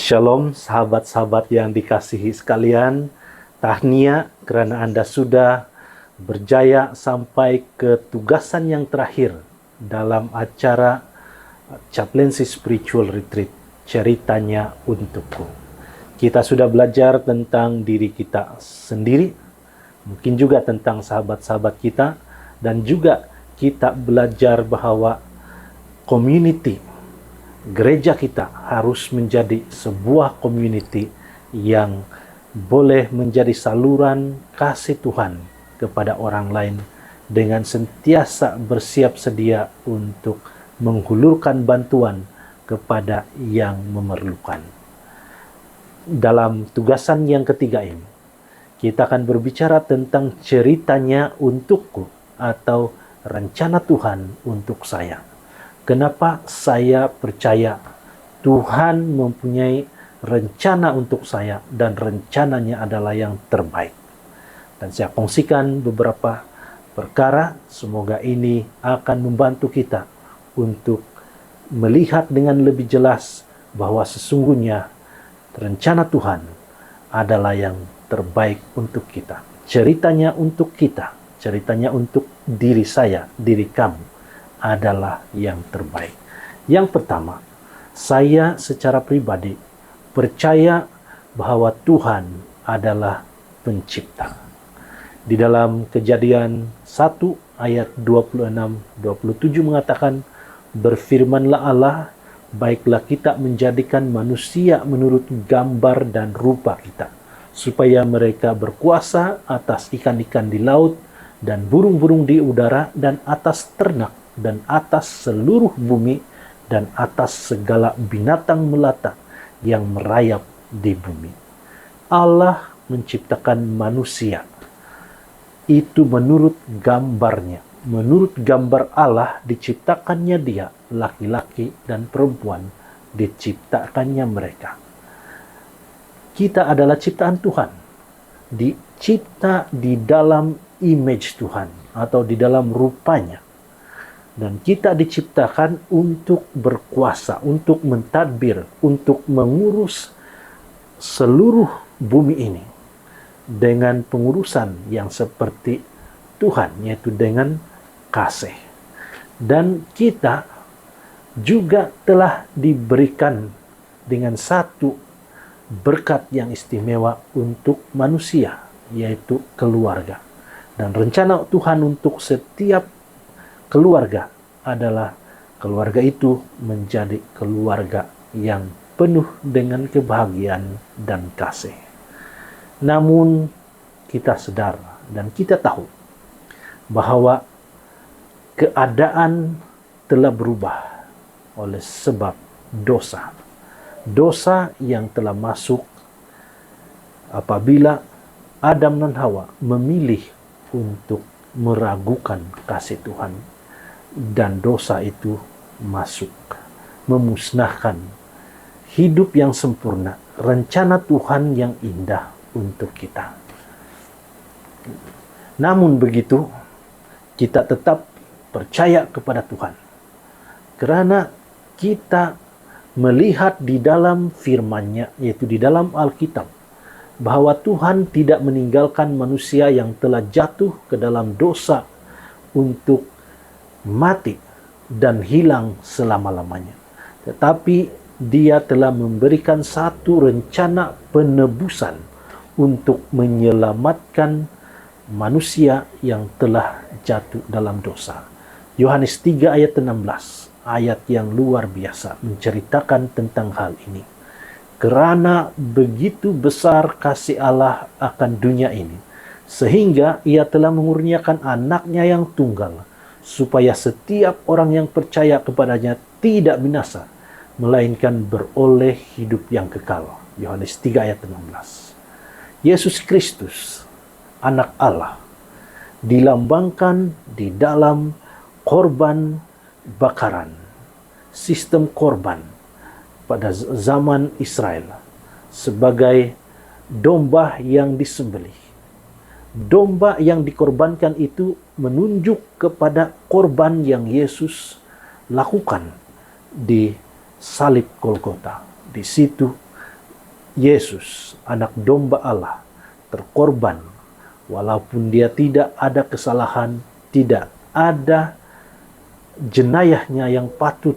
Shalom sahabat-sahabat yang dikasihi sekalian. Tahniah karena Anda sudah berjaya sampai ke tugasan yang terakhir dalam acara Chaplaincy Spiritual Retreat, ceritanya untukku. Kita sudah belajar tentang diri kita sendiri, mungkin juga tentang sahabat-sahabat kita, dan juga kita belajar bahwa community gereja kita harus menjadi sebuah community yang boleh menjadi saluran kasih Tuhan kepada orang lain dengan sentiasa bersiap sedia untuk menghulurkan bantuan kepada yang memerlukan. Dalam tugasan yang ketiga ini, kita akan berbicara tentang ceritanya untukku atau rencana Tuhan untuk saya. Kenapa saya percaya Tuhan mempunyai rencana untuk saya dan rencananya adalah yang terbaik. Dan saya kongsikan beberapa perkara, semoga ini akan membantu kita untuk melihat dengan lebih jelas bahwa sesungguhnya rencana Tuhan adalah yang terbaik untuk kita. Ceritanya untuk kita, ceritanya untuk diri saya, diri kamu, adalah yang terbaik. Yang pertama, saya secara pribadi percaya bahwa Tuhan adalah pencipta. Di dalam Kejadian 1 ayat 26-27 mengatakan, "Berfirmanlah Allah, baiklah kita menjadikan manusia menurut gambar dan rupa kita, supaya mereka berkuasa atas ikan-ikan di laut dan burung-burung di udara dan atas ternak dan atas seluruh bumi dan atas segala binatang melata yang merayap di bumi." Allah menciptakan manusia itu menurut gambarnya. Menurut gambar Allah diciptakannya dia, laki-laki dan perempuan diciptakannya mereka. Kita adalah ciptaan Tuhan, dicipta di dalam image Tuhan atau di dalam rupanya. Dan kita diciptakan untuk berkuasa, untuk mentadbir, untuk mengurus seluruh bumi ini dengan pengurusan yang seperti Tuhan, yaitu dengan kasih. Dan kita juga telah diberikan dengan satu berkat yang istimewa untuk manusia, yaitu keluarga. Dan rencana Tuhan untuk setiap keluarga adalah keluarga itu menjadi keluarga yang penuh dengan kebahagiaan dan kasih. Namun kita sadar dan kita tahu bahwa keadaan telah berubah oleh sebab dosa. Dosa yang telah masuk apabila Adam dan Hawa memilih untuk meragukan kasih Tuhan. Dan dosa itu masuk, memusnahkan hidup yang sempurna, rencana Tuhan yang indah untuk kita. Namun begitu, kita tetap percaya kepada Tuhan. Karena kita melihat di dalam firman-Nya, yaitu di dalam Alkitab, bahwa Tuhan tidak meninggalkan manusia yang telah jatuh ke dalam dosa untuk mati dan hilang selama-lamanya. Tetapi Dia telah memberikan satu rencana penebusan untuk menyelamatkan manusia yang telah jatuh dalam dosa. Yohanes 3 ayat 16, ayat yang luar biasa menceritakan tentang hal ini. Kerana begitu besar kasih Allah akan dunia ini, sehingga Ia telah mengurniakan anaknya yang tunggal, supaya setiap orang yang percaya kepadanya tidak binasa, melainkan beroleh hidup yang kekal. Yohanes 3 ayat 16. Yesus Kristus, anak Allah, dilambangkan di dalam korban bakaran, sistem korban pada zaman Israel sebagai domba yang disembelih. Domba yang dikorbankan itu menunjuk kepada korban yang Yesus lakukan di salib Golgota. Di situ Yesus, anak domba Allah, terkorban, walaupun dia tidak ada kesalahan, tidak ada jenayahnya yang patut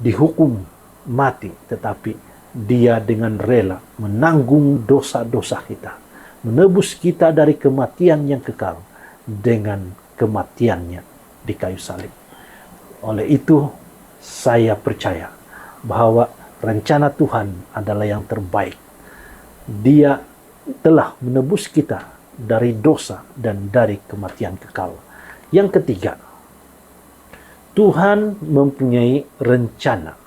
dihukum mati, tetapi dia dengan rela menanggung dosa-dosa kita, menebus kita dari kematian yang kekal dengan kematiannya di kayu salib. Oleh itu, saya percaya bahwa rencana Tuhan adalah yang terbaik. Dia telah menebus kita dari dosa dan dari kematian kekal. Yang ketiga, Tuhan mempunyai rencana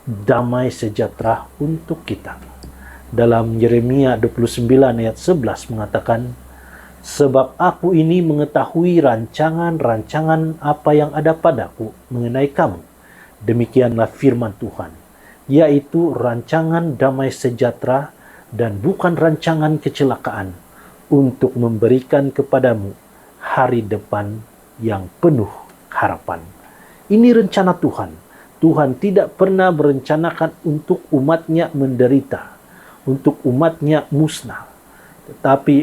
damai sejahtera untuk kita. Dalam Yeremia 29 ayat 11 mengatakan, sebab aku ini mengetahui rancangan-rancangan apa yang ada padaku mengenai kamu. Demikianlah firman Tuhan, yaitu rancangan damai sejahtera dan bukan rancangan kecelakaan, untuk memberikan kepadamu hari depan yang penuh harapan. Ini rencana Tuhan. Tuhan tidak pernah merencanakan untuk umatnya menderita, untuk umatnya musnah. Tetapi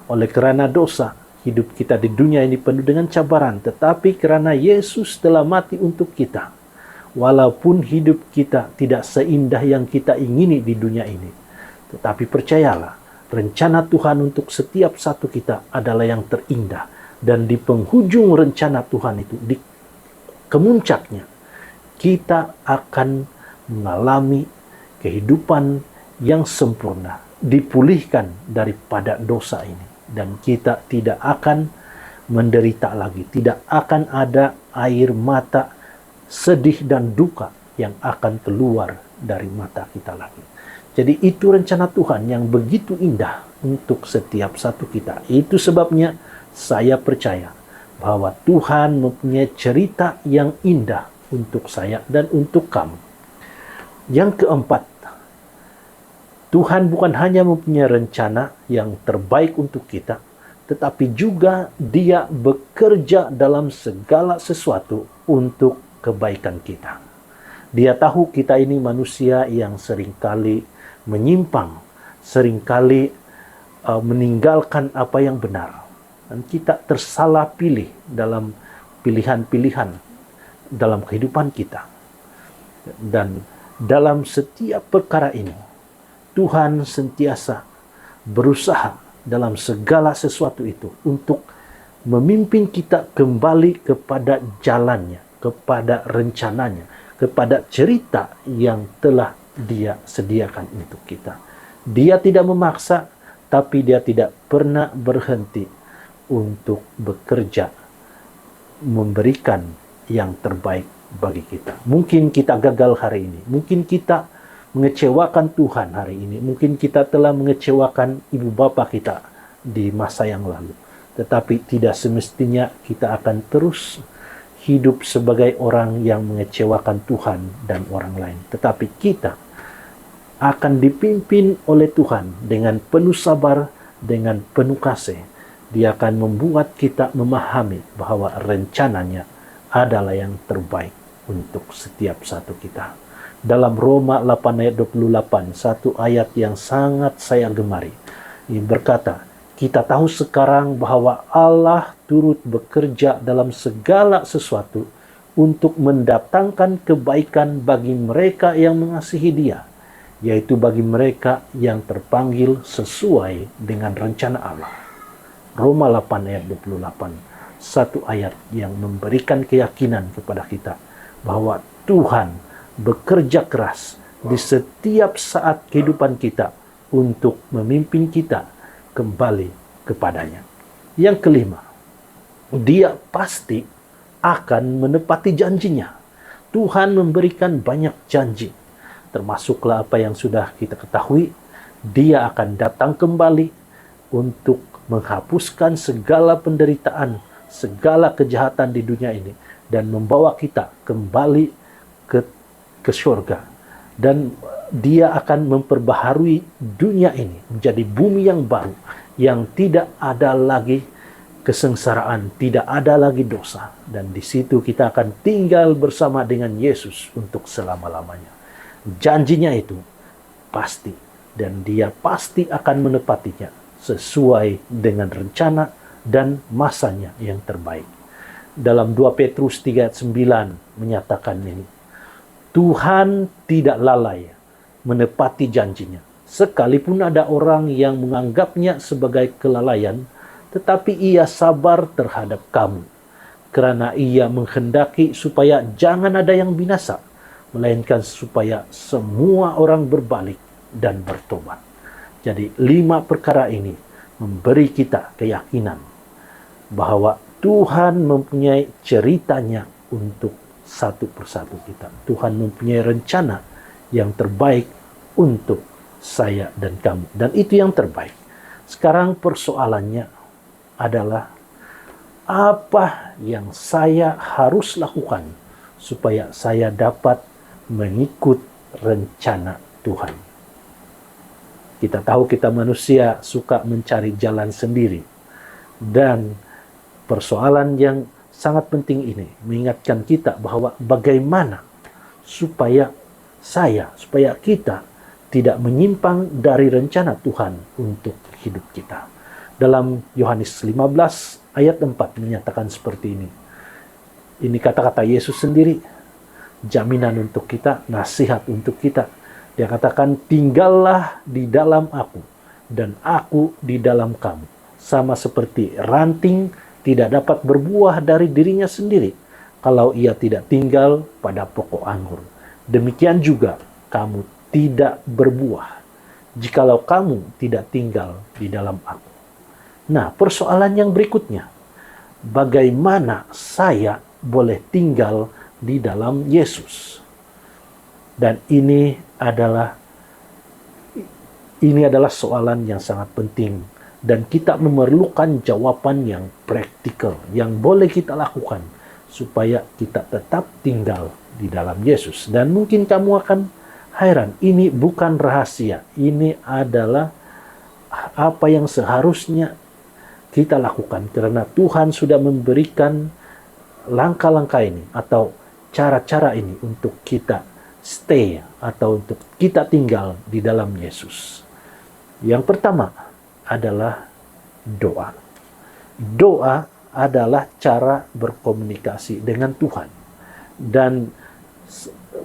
oleh kerana dosa, hidup kita di dunia ini penuh dengan cabaran. Tetapi kerana Yesus telah mati untuk kita, walaupun hidup kita tidak seindah yang kita ingini di dunia ini, tetapi percayalah, rencana Tuhan untuk setiap satu kita adalah yang terindah. Dan di penghujung rencana Tuhan itu, di kemuncaknya, kita akan mengalami kehidupan yang sempurna, dipulihkan daripada dosa ini. Dan kita tidak akan menderita lagi, tidak akan ada air mata sedih dan duka yang akan keluar dari mata kita lagi. Jadi itu rencana Tuhan yang begitu indah untuk setiap satu kita. Itu sebabnya saya percaya bahwa Tuhan mempunyai cerita yang indah untuk saya dan untuk kamu. Yang keempat, Tuhan bukan hanya mempunyai rencana yang terbaik untuk kita, tetapi juga Dia bekerja dalam segala sesuatu untuk kebaikan kita. Dia tahu kita ini manusia yang seringkali menyimpang, seringkali meninggalkan apa yang benar. Dan kita tersalah pilih dalam pilihan-pilihan dalam kehidupan kita. Dan dalam setiap perkara ini, Tuhan sentiasa berusaha dalam segala sesuatu itu untuk memimpin kita kembali kepada jalannya, kepada rencananya, kepada cerita yang telah Dia sediakan untuk kita. Dia tidak memaksa, tapi Dia tidak pernah berhenti untuk bekerja, memberikan yang terbaik bagi kita. Mungkin kita gagal hari ini, mungkin kita mengecewakan Tuhan hari ini, mungkin kita telah mengecewakan ibu bapa kita di masa yang lalu. Tetapi tidak semestinya kita akan terus hidup sebagai orang yang mengecewakan Tuhan dan orang lain. Tetapi kita akan dipimpin oleh Tuhan dengan penuh sabar, dengan penuh kasih. Dia akan membuat kita memahami bahwa rencananya adalah yang terbaik untuk setiap satu kita. Dalam Roma 8 ayat 28, satu ayat yang sangat saya gemari. Ini berkata, kita tahu sekarang bahwa Allah turut bekerja dalam segala sesuatu untuk mendatangkan kebaikan bagi mereka yang mengasihi Dia, yaitu bagi mereka yang terpanggil sesuai dengan rencana Allah. Roma 8 ayat 28, satu ayat yang memberikan keyakinan kepada kita bahwa Tuhan bekerja keras di setiap saat kehidupan kita untuk memimpin kita kembali kepadanya. Yang kelima, Dia pasti akan menepati janjinya. Tuhan memberikan banyak janji, termasuklah apa yang sudah kita ketahui. Dia akan datang kembali untuk menghapuskan segala penderitaan, segala kejahatan di dunia ini, dan membawa kita kembali ke surga. Dan Dia akan memperbaharui dunia ini menjadi bumi yang baru, yang tidak ada lagi kesengsaraan, tidak ada lagi dosa. Dan di situ kita akan tinggal bersama dengan Yesus untuk selama-lamanya. Janjinya itu pasti dan Dia pasti akan menepatinya sesuai dengan rencana dan masanya yang terbaik. Dalam 2 Petrus 3 ayat 9 menyatakan ini, Tuhan tidak lalai menepati janjinya. Sekalipun ada orang yang menganggapnya sebagai kelalaian, tetapi Ia sabar terhadap kamu, karena Ia menghendaki supaya jangan ada yang binasa, melainkan supaya semua orang berbalik dan bertobat. Jadi 5 perkara ini memberi kita keyakinan bahwa Tuhan mempunyai ceritanya untuk satu persatu kita. Tuhan mempunyai rencana yang terbaik untuk saya dan kamu. Dan itu yang terbaik. Sekarang persoalannya adalah apa yang saya harus lakukan supaya saya dapat mengikut rencana Tuhan. Kita tahu kita manusia suka mencari jalan sendiri. Dan persoalan yang sangat penting ini mengingatkan kita bahwa bagaimana supaya kita tidak menyimpang dari rencana Tuhan untuk hidup kita. Dalam Yohanes 15 ayat 4 menyatakan seperti ini. Ini kata-kata Yesus sendiri, jaminan untuk kita, nasihat untuk kita. Dia katakan, tinggallah di dalam aku dan aku di dalam kamu. Sama seperti ranting tidak dapat berbuah dari dirinya sendiri kalau ia tidak tinggal pada pokok anggur. Demikian juga kamu tidak berbuah jikalau kamu tidak tinggal di dalam aku. Nah, persoalan yang berikutnya, bagaimana saya boleh tinggal di dalam Yesus? Dan ini adalah soalan yang sangat penting, dan kita memerlukan jawaban yang praktikal yang boleh kita lakukan supaya kita tetap tinggal di dalam Yesus. Dan mungkin kamu akan heran, ini bukan rahasia, ini adalah apa yang seharusnya kita lakukan, karena Tuhan sudah memberikan langkah-langkah ini atau cara-cara ini untuk kita stay atau untuk kita tinggal di dalam Yesus. Yang pertama adalah doa. Doa adalah cara berkomunikasi dengan Tuhan. Dan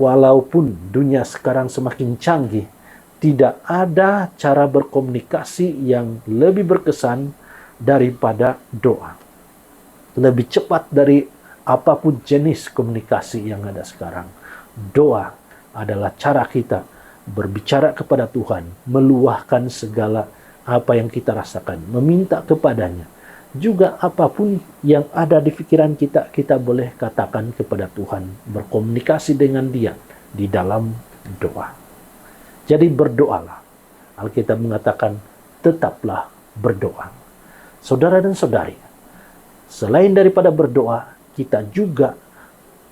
walaupun dunia sekarang semakin canggih, tidak ada cara berkomunikasi yang lebih berkesan daripada doa. Lebih cepat dari apapun jenis komunikasi yang ada sekarang. Doa adalah cara kita berbicara kepada Tuhan, meluahkan segala apa yang kita rasakan, meminta kepadanya. Juga apapun yang ada di pikiran kita, kita boleh katakan kepada Tuhan, berkomunikasi dengan Dia di dalam doa. Jadi berdoalah. Alkitab mengatakan, tetaplah berdoa. Saudara dan saudari, selain daripada berdoa, kita juga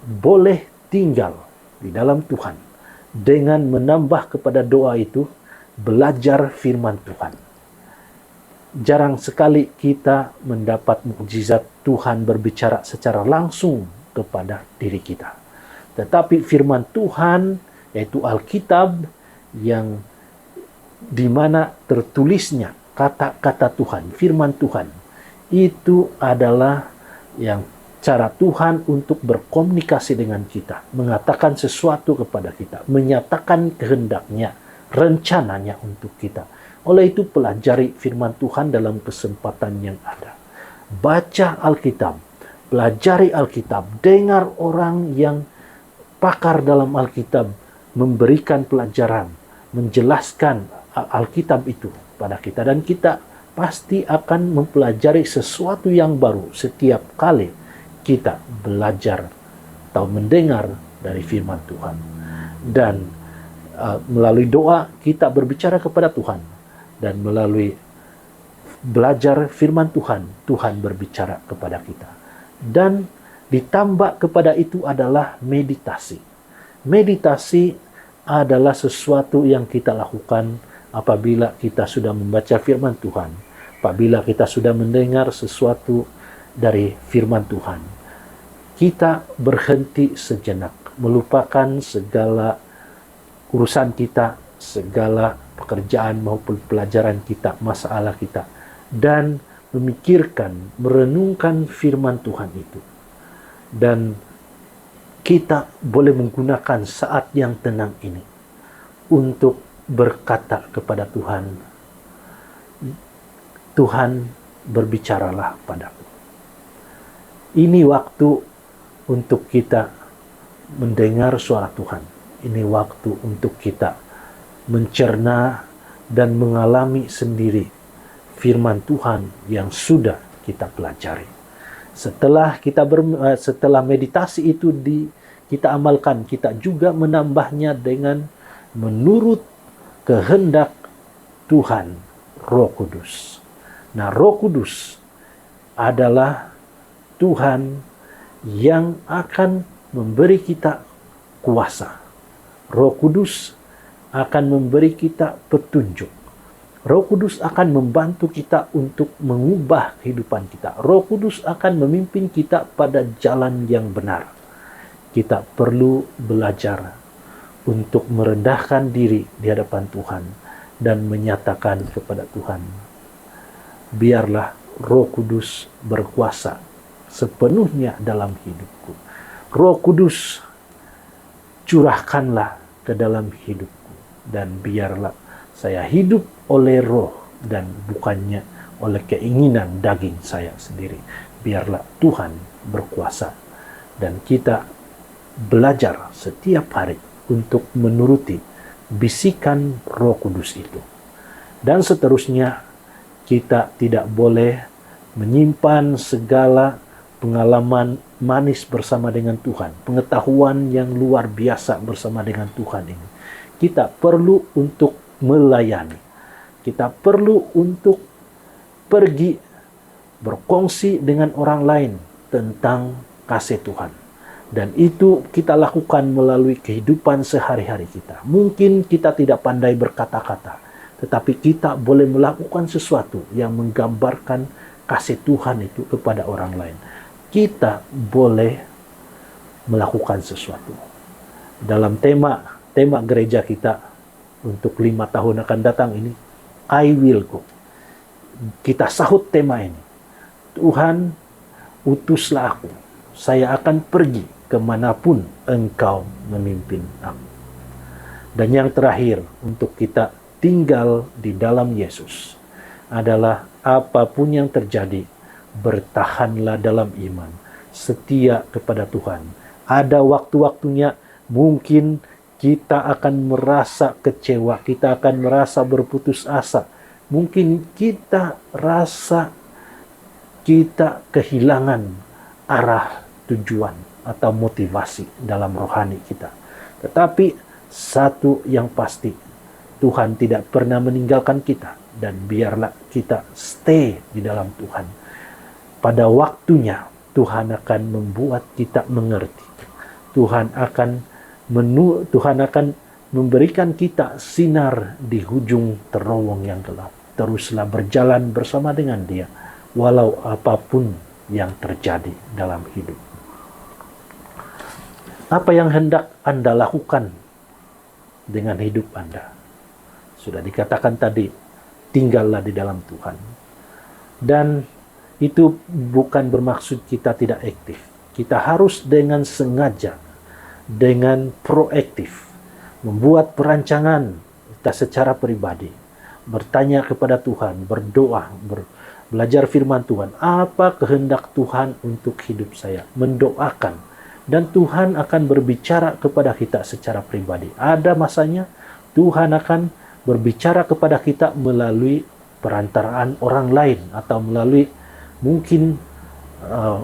boleh tinggal di dalam Tuhan dengan menambah kepada doa itu belajar firman Tuhan. Jarang sekali kita mendapat mukjizat Tuhan berbicara secara langsung kepada diri kita. Tetapi firman Tuhan, yaitu Alkitab, yang dimana tertulisnya kata-kata Tuhan, firman Tuhan, itu adalah yang cara Tuhan untuk berkomunikasi dengan kita, mengatakan sesuatu kepada kita, menyatakan kehendaknya, rencananya untuk kita. Oleh itu pelajari firman Tuhan dalam kesempatan yang ada. Baca Alkitab, pelajari Alkitab, dengar orang yang pakar dalam Alkitab memberikan pelajaran, menjelaskan Alkitab itu pada kita, dan kita pasti akan mempelajari sesuatu yang baru setiap kali kita belajar atau mendengar dari firman Tuhan. Dan melalui doa kita berbicara kepada Tuhan, dan melalui belajar firman Tuhan, Tuhan berbicara kepada kita. Dan ditambah kepada itu adalah meditasi. Meditasi adalah sesuatu yang kita lakukan apabila kita sudah membaca firman Tuhan, apabila kita sudah mendengar sesuatu dari firman Tuhan. Kita berhenti sejenak, melupakan segala urusan kita, segala pekerjaan maupun pelajaran kita, masalah kita, dan memikirkan, merenungkan firman Tuhan itu. Dan kita boleh menggunakan saat yang tenang ini untuk berkata kepada Tuhan, Tuhan berbicaralah padaku. Ini waktu untuk kita mendengar suara Tuhan. Ini waktu untuk kita mencerna dan mengalami sendiri firman Tuhan yang sudah kita pelajari. Setelah setelah meditasi itu kita amalkan, kita juga menambahnya dengan menurut kehendak Tuhan Roh Kudus. Nah, Roh Kudus adalah Tuhan yang akan memberi kita kuasa. Roh Kudus akan memberi kita petunjuk. Roh Kudus akan membantu kita untuk mengubah kehidupan kita. Roh Kudus akan memimpin kita pada jalan yang benar. Kita perlu belajar untuk merendahkan diri di hadapan Tuhan dan menyatakan kepada Tuhan, biarlah Roh Kudus berkuasa sepenuhnya dalam hidupku. Roh Kudus, curahkanlah ke dalam hidupku, dan biarlah saya hidup oleh roh dan bukannya oleh keinginan daging saya sendiri. Biarlah Tuhan berkuasa, dan kita belajar setiap hari untuk menuruti bisikan Roh Kudus itu. Dan seterusnya, kita tidak boleh menyimpan segala pengalaman manis bersama dengan Tuhan, pengetahuan yang luar biasa bersama dengan Tuhan ini. Kita perlu untuk melayani. Kita perlu untuk pergi berkongsi dengan orang lain tentang kasih Tuhan. Dan itu kita lakukan melalui kehidupan sehari-hari kita. Mungkin kita tidak pandai berkata-kata, tetapi kita boleh melakukan sesuatu yang menggambarkan kasih Tuhan itu kepada orang lain. Kita boleh melakukan sesuatu. Dalam tema gereja kita untuk 5 tahun akan datang ini, I will go. Kita sahut tema ini. Tuhan, utuslah aku. Saya akan pergi kemanapun Engkau memimpin aku. Dan yang terakhir, untuk kita tinggal di dalam Yesus adalah apapun yang terjadi, bertahanlah dalam iman, setia kepada Tuhan. Ada waktu-waktunya mungkin kita akan merasa kecewa, kita akan merasa berputus asa. Mungkin kita rasa kita kehilangan arah tujuan atau motivasi dalam rohani kita. Tetapi satu yang pasti, Tuhan tidak pernah meninggalkan kita, dan biarlah kita stay di dalam Tuhan. Pada waktunya Tuhan akan membuat kita mengerti. Tuhan akan memberikan kita sinar di ujung terowong yang gelap. Teruslah berjalan bersama dengan Dia, walau apapun yang terjadi dalam hidup. Apa yang hendak Anda lakukan dengan hidup Anda? Sudah dikatakan tadi, tinggallah di dalam Tuhan. Dan itu bukan bermaksud kita tidak aktif. Kita harus dengan sengaja, dengan proaktif, membuat perancangan kita secara pribadi, bertanya kepada Tuhan, berdoa, belajar firman Tuhan, apa kehendak Tuhan untuk hidup saya, mendoakan, dan Tuhan akan berbicara kepada kita secara pribadi. Ada masanya Tuhan akan berbicara kepada kita melalui perantaraan orang lain, atau mungkin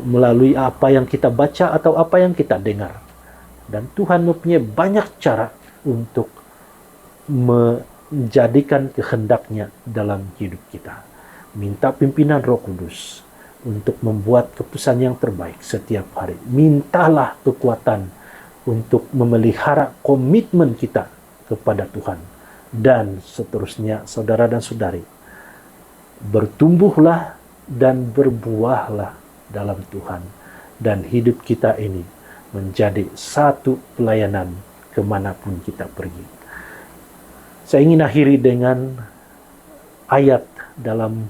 melalui apa yang kita baca atau apa yang kita dengar. Dan Tuhan mempunyai banyak cara untuk menjadikan kehendaknya dalam hidup kita. Minta pimpinan Roh Kudus untuk membuat keputusan yang terbaik setiap hari. Mintalah kekuatan untuk memelihara komitmen kita kepada Tuhan. Dan seterusnya, saudara dan saudari, bertumbuhlah dan berbuahlah dalam Tuhan. Dan hidup kita ini menjadi satu pelayanan kemanapun kita pergi. Saya ingin akhiri dengan ayat dalam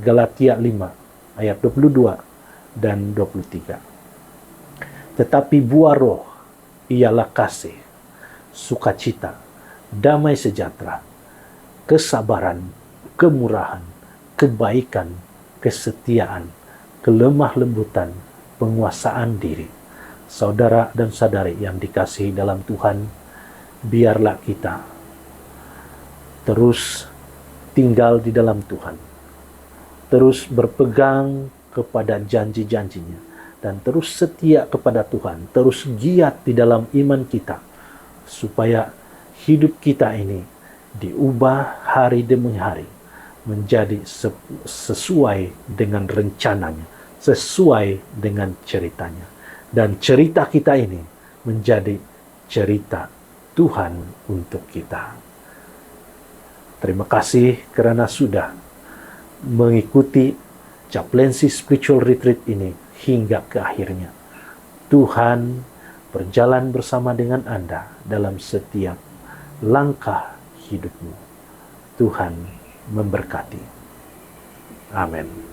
Galatia 5 ayat 22 dan 23. Tetapi buah roh ialah kasih, sukacita, damai sejahtera, kesabaran, kemurahan, kebaikan, kesetiaan, kelemah lembutan, penguasaan diri. Saudara dan saudari yang dikasihi dalam Tuhan, biarlah kita terus tinggal di dalam Tuhan, terus berpegang kepada janji-janjinya, dan terus setia kepada Tuhan, terus giat di dalam iman kita, supaya hidup kita ini diubah hari demi hari menjadi sesuai dengan rencananya, sesuai dengan ceritanya. Dan cerita kita ini menjadi cerita Tuhan untuk kita. Terima kasih karena sudah mengikuti Chaplaincy Spiritual Retreat ini hingga ke akhirnya. Tuhan berjalan bersama dengan Anda dalam setiap langkah hidupmu. Tuhan memberkati. Amin.